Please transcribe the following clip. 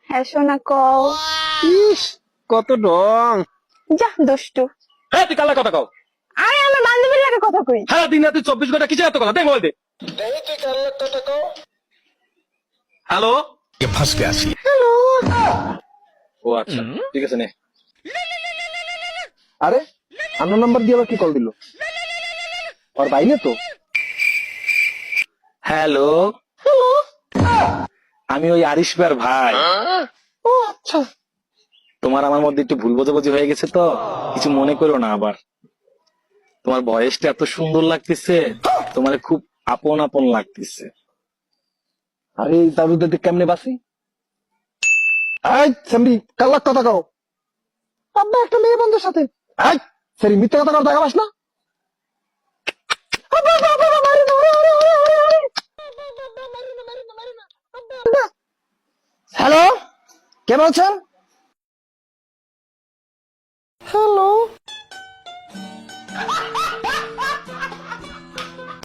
হ্যাঁ সোনা কও। ইস, কত ডং। যা দুষ্টু। হ্যাঁ, তুই কালা কথা কও। আরে আমার বান্ধবীর লাগে কথা কই। হ্যাঁ, দিন রাতে 24 ঘন্টা কিছু এত কথা দেখ মোবাইল দে। হ্যালো। फंस गया सी। হ্যালো। ও আচ্ছা, ঠিক আছে নে। আরে আন্নোন নাম্বার দিয়ে আবার কি কল দিল? আর বাইরে তো। হ্যালো। আমি ওই আরিশ ভাইয়ের ভাই। ও আচ্ছা। তোমার আমার মধ্যে একটু ভুল বোঝাবুঝি হয়ে গেছে তো, কিছু মনে করো না আবার। তোমার ভয়েসটা এত সুন্দর লাগতেছে, তোমার খুব আপন আপন লাগতেছে। আরে এই দাদুদের কেমনে বাসি? এই সামরি কাল্লাক কথা কও। আব্বা একটা মেয়ে বন্ধুর সাথে। এই সারি মিথ্যা কথা কর দেখাবাস না। আব্বা, আব্বা, আব্বা, মারি না, ওরে, ওরে, ওরে, ওরে, ওরে। হ্যালো, কে বলছেন?